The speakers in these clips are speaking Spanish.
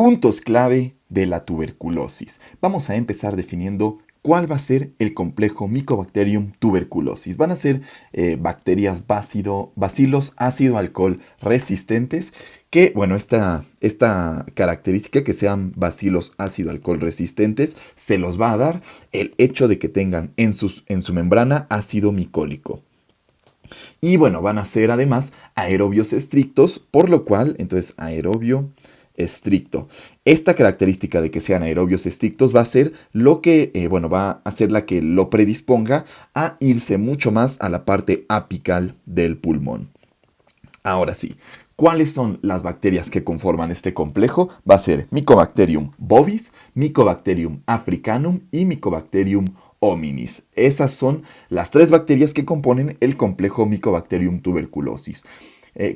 Puntos clave de la tuberculosis. Vamos a empezar definiendo cuál va a ser el complejo Mycobacterium tuberculosis. Van a ser bacterias bacilos ácido alcohol resistentes que, bueno, esta característica que sean bacilos ácido alcohol resistentes se los va a dar el hecho de que tengan en su membrana ácido micólico. Y bueno, van a ser además aerobios estrictos, por lo cual, entonces, aerobio estricto. Esta característica de que sean aerobios estrictos va a ser lo que, va a ser la que lo predisponga a irse mucho más a la parte apical del pulmón. Ahora sí, ¿cuáles son las bacterias que conforman este complejo? Va a ser Mycobacterium bovis, Mycobacterium africanum y Mycobacterium hominis. Esas son las tres bacterias que componen el complejo Mycobacterium tuberculosis.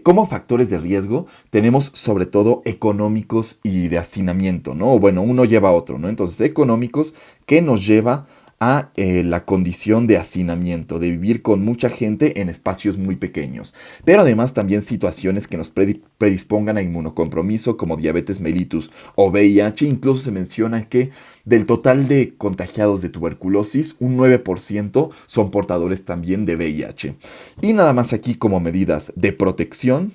Como factores de riesgo tenemos sobre todo económicos y de hacinamiento, ¿no? Bueno, uno lleva a otro, ¿no? Entonces, económicos que nos lleva a la condición de hacinamiento, de vivir con mucha gente en espacios muy pequeños. Pero además también situaciones que nos predispongan a inmunocompromiso como diabetes mellitus o VIH. Incluso se menciona que del total de contagiados de tuberculosis, un 9% son portadores también de VIH. Y nada más aquí como medidas de protección,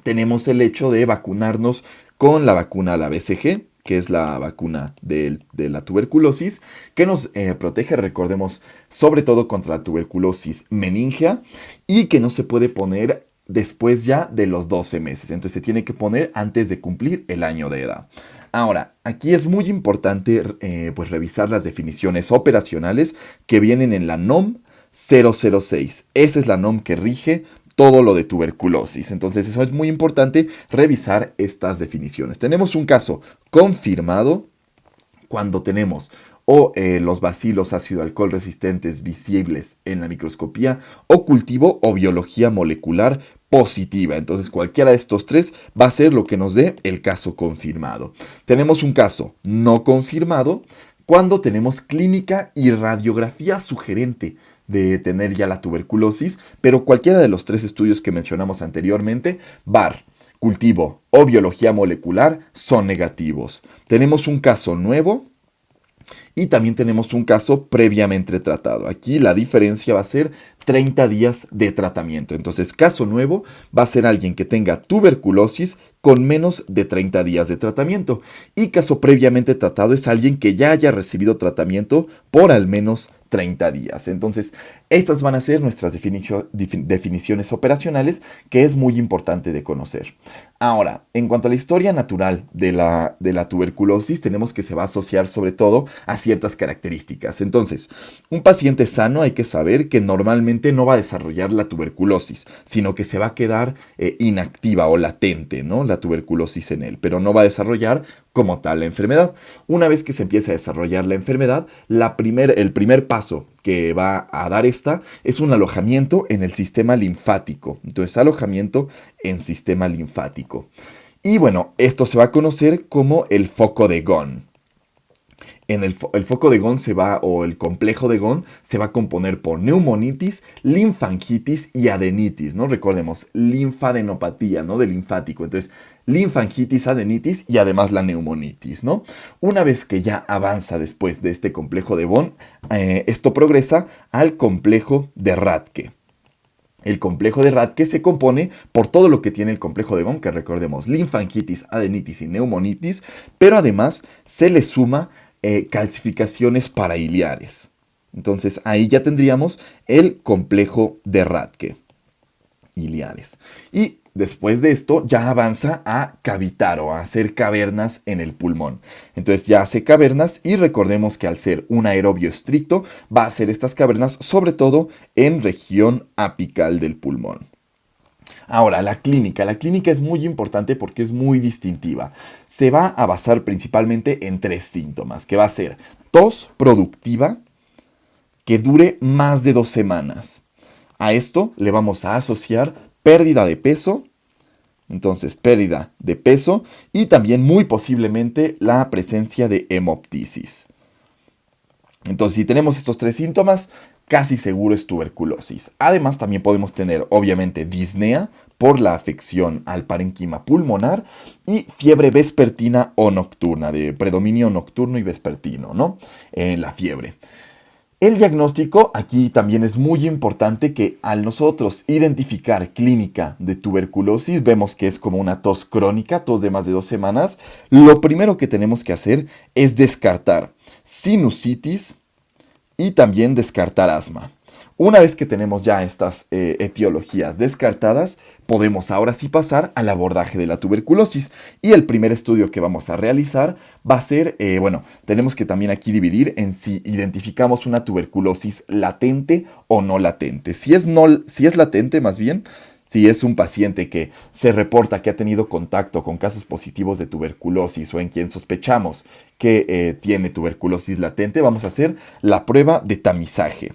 tenemos el hecho de vacunarnos con la vacuna a la BCG, que es la vacuna de la tuberculosis, que nos protege, recordemos, sobre todo contra la tuberculosis meningea y que no se puede poner después ya de los 12 meses. Entonces se tiene que poner antes de cumplir el año de edad. Ahora, aquí es muy importante pues revisar las definiciones operacionales que vienen en la NOM 006. Esa es la NOM que rige todo lo de tuberculosis. Entonces eso es muy importante revisar estas definiciones. Tenemos un caso confirmado cuando tenemos los bacilos ácido alcohol resistentes visibles en la microscopía o cultivo o biología molecular positiva. Entonces cualquiera de estos tres va a ser lo que nos dé el caso confirmado. Tenemos un caso no confirmado cuando tenemos clínica y radiografía sugerente de tener ya la tuberculosis, pero cualquiera de los tres estudios que mencionamos anteriormente, VAR, cultivo o biología molecular, son negativos. Tenemos un caso nuevo y también tenemos un caso previamente tratado. Aquí la diferencia va a ser 30 días de tratamiento. Entonces, caso nuevo va a ser alguien que tenga tuberculosis con menos de 30 días de tratamiento. Y caso previamente tratado es alguien que ya haya recibido tratamiento por al menos 30 días. Entonces, estas van a ser nuestras definiciones operacionales que es muy importante de conocer. Ahora, en cuanto a la historia natural de la tuberculosis, tenemos que se va a asociar sobre todo a ciertas características. Entonces, un paciente sano hay que saber que normalmente no va a desarrollar la tuberculosis, sino que se va a quedar inactiva o latente, ¿no? La tuberculosis en él, pero no va a desarrollar como tal la enfermedad. Una vez que se empieza a desarrollar la enfermedad, el primer paso que va a dar esta es un alojamiento en el sistema linfático. Entonces, alojamiento en sistema linfático. Y bueno, esto se va a conocer como el foco de Ghon. El foco de Ghon o el complejo de Ghon se va a componer por neumonitis, linfangitis y adenitis, ¿no? Recordemos, linfadenopatía, ¿no? De linfático. Entonces, linfangitis, adenitis y además la neumonitis, ¿no? Una vez que ya avanza después de este complejo de Ghon, esto progresa al complejo de Rathke. El complejo de Rathke se compone por todo lo que tiene el complejo de Ghon, que recordemos, linfangitis, adenitis y neumonitis, pero además se le suma calcificaciones parailiares. Entonces ahí ya tendríamos el complejo de Rathke iliares. Y después de esto ya avanza a cavitar o a hacer cavernas en el pulmón. Entonces ya hace cavernas y recordemos que al ser un aerobio estricto va a hacer estas cavernas sobre todo en región apical del pulmón. Ahora, la clínica. La clínica es muy importante porque es muy distintiva. Se va a basar principalmente en tres síntomas, que va a ser tos productiva que dure más de 2 semanas. A esto le vamos a asociar pérdida de peso, entonces pérdida de peso y también muy posiblemente la presencia de hemoptisis. Entonces, si tenemos estos tres síntomas, casi seguro es tuberculosis. Además, también podemos tener, obviamente, disnea por la afección al parénquima pulmonar y fiebre vespertina o nocturna, de predominio nocturno y vespertino, ¿no? En la fiebre. El diagnóstico aquí también es muy importante que al nosotros identificar clínica de tuberculosis, vemos que es como una tos crónica, tos de más de 2 semanas, lo primero que tenemos que hacer es descartar sinusitis y también descartar asma. Una vez que tenemos ya estas etiologías descartadas, podemos ahora sí pasar al abordaje de la tuberculosis. Y el primer estudio que vamos a realizar va a ser, tenemos que también aquí dividir en si identificamos una tuberculosis latente o no latente. Si es latente, más bien, si es un paciente que se reporta que ha tenido contacto con casos positivos de tuberculosis o en quien sospechamos que tiene tuberculosis latente, vamos a hacer la prueba de tamizaje.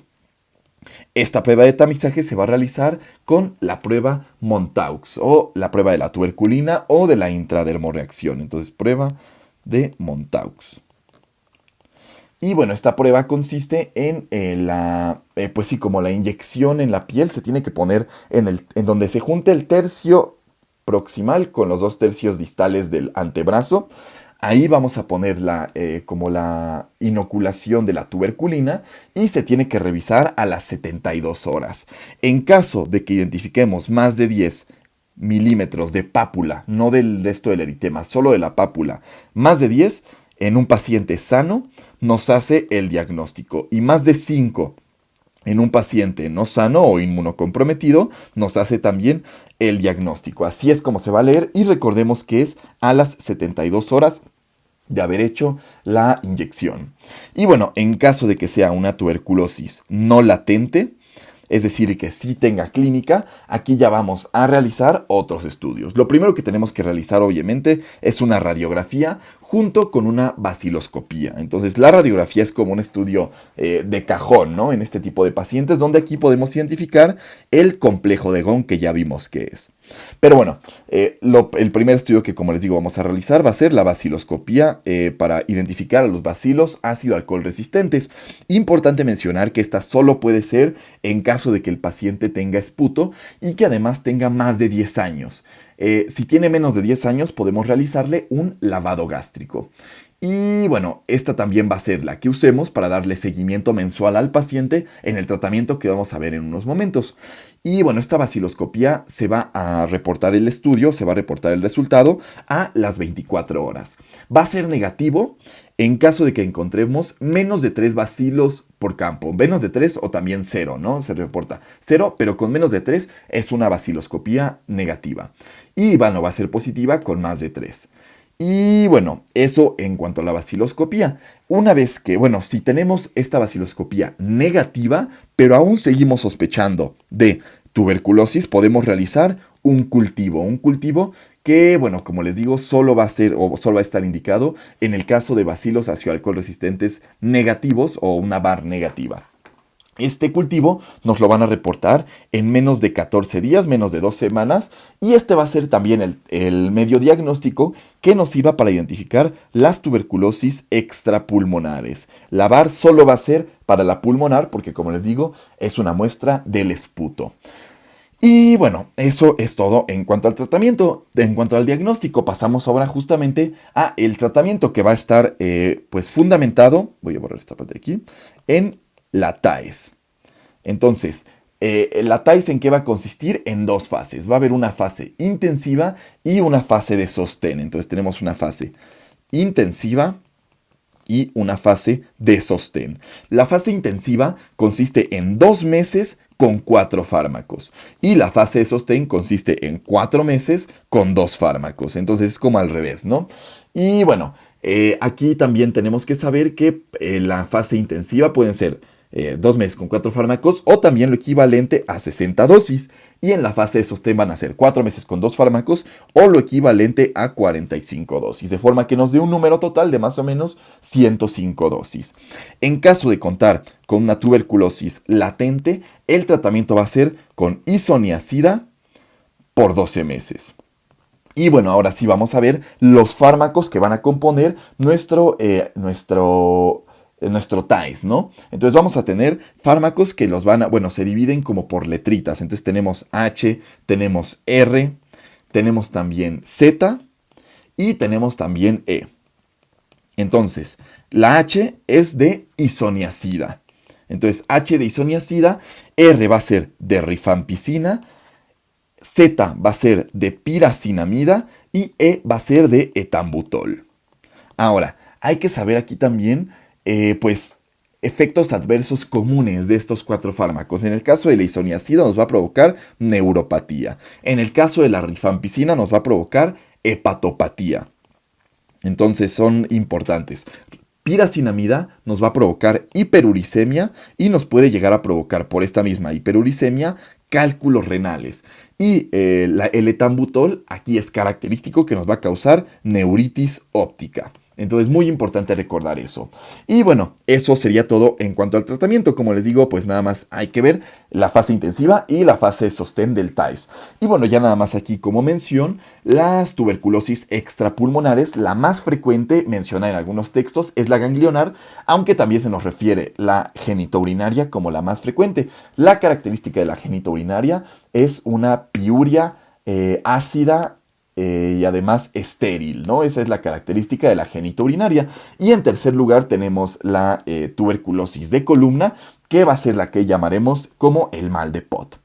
Esta prueba de tamizaje se va a realizar con la prueba Montaux o la prueba de la tuberculina o de la intradermorreacción. Entonces, prueba de Montaux. Y bueno, esta prueba consiste en como la inyección en la piel se tiene que poner en donde se junte el tercio proximal con los 2 tercios distales del antebrazo. Ahí vamos a poner la inoculación de la tuberculina y se tiene que revisar a las 72 horas. En caso de que identifiquemos más de 10 milímetros de pápula, no del resto del eritema, solo de la pápula, más de 10 en un paciente sano, nos hace el diagnóstico. Y más de 5 en un paciente no sano o inmunocomprometido, nos hace también el diagnóstico. Así es como se va a leer y recordemos que es a las 72 horas de haber hecho la inyección. Y bueno, en caso de que sea una tuberculosis no latente, es decir, que sí tenga clínica, aquí ya vamos a realizar otros estudios. Lo primero que tenemos que realizar, obviamente, es una radiografía junto con una baciloscopía. Entonces, la radiografía es como un estudio de cajón, ¿no? En este tipo de pacientes, donde aquí podemos identificar el complejo de Ghon que ya vimos que es. Pero bueno, el primer estudio que, como les digo, vamos a realizar va a ser la baciloscopía para identificar a los bacilos ácido-alcohol resistentes. Importante mencionar que esta solo puede ser en caso de que el paciente tenga esputo y que además tenga más de 10 años. Si tiene menos de 10 años, podemos realizarle un lavado gástrico. Y bueno, esta también va a ser la que usemos para darle seguimiento mensual al paciente en el tratamiento que vamos a ver en unos momentos. Y bueno, esta baciloscopía se va a reportar el estudio, se va a reportar el resultado a las 24 horas. Va a ser negativo en caso de que encontremos menos de 3 bacilos por campo. Menos de 3 o también 0, ¿no? Se reporta 0, pero con menos de 3 es una baciloscopía negativa. Y bueno, va a ser positiva con más de 3. Y bueno, eso en cuanto a la baciloscopía. Una vez que, si tenemos esta baciloscopía negativa, pero aún seguimos sospechando de tuberculosis, podemos realizar un cultivo. Un cultivo que, como les digo, solo va a ser o solo va a estar indicado en el caso de bacilos ácido-alcohol resistentes negativos o una VAR negativa. Este cultivo nos lo van a reportar en menos de 14 días, menos de 2 semanas, y este va a ser también el medio diagnóstico que nos sirva para identificar las tuberculosis extrapulmonares. La VAR solo va a ser para la pulmonar porque, como les digo, es una muestra del esputo. Y bueno, eso es todo en cuanto al tratamiento. En cuanto al diagnóstico, pasamos ahora justamente a el tratamiento que va a estar fundamentado, voy a borrar esta parte de aquí, en la TAES. Entonces, la TAES ¿en qué va a consistir? En 2 fases. Va a haber una fase intensiva y una fase de sostén. Entonces tenemos una fase intensiva y una fase de sostén. La fase intensiva consiste en 2 meses con 4 fármacos. Y la fase de sostén consiste en 4 meses con 2 fármacos. Entonces es como al revés, ¿no? Y bueno, aquí también tenemos que saber que la fase intensiva pueden ser 2 meses con 4 fármacos o también lo equivalente a 60 dosis. Y en la fase de sostén van a ser 4 meses con 2 fármacos o lo equivalente a 45 dosis. De forma que nos dé un número total de más o menos 105 dosis. En caso de contar con una tuberculosis latente, el tratamiento va a ser con isoniazida por 12 meses. Y bueno, ahora sí vamos a ver los fármacos que van a componer nuestro nuestro TAES, ¿no? Entonces vamos a tener fármacos que los van a, bueno, se dividen como por letritas. Entonces tenemos H, tenemos R, tenemos también Z y tenemos también E. Entonces, la H es de isoniazida. Entonces, H de isoniazida, R va a ser de rifampicina, Z va a ser de piracinamida y E va a ser de etambutol. Ahora, hay que saber aquí también, pues, efectos adversos comunes de estos 4 fármacos. En el caso de la isoniazida nos va a provocar neuropatía. En el caso de la rifampicina nos va a provocar hepatopatía. Entonces son importantes. Piracinamida nos va a provocar hiperuricemia y nos puede llegar a provocar por esta misma hiperuricemia cálculos renales. Y el etambutol aquí es característico que nos va a causar neuritis óptica. Entonces, muy importante recordar eso. Y bueno, eso sería todo en cuanto al tratamiento. Como les digo, pues nada más hay que ver la fase intensiva y la fase de sostén del TAES. Y bueno, ya nada más aquí como mención, las tuberculosis extrapulmonares, la más frecuente mencionada en algunos textos es la ganglionar, aunque también se nos refiere la genitourinaria como la más frecuente. La característica de la genitourinaria es una piuria ácida y además estéril, ¿no? Esa es la característica de la genitourinaria. Y en tercer lugar tenemos la tuberculosis de columna, que va a ser la que llamaremos como el mal de Pot.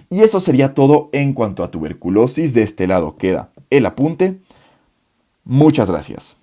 Y eso sería todo en cuanto a tuberculosis. De este lado queda el apunte. Muchas gracias.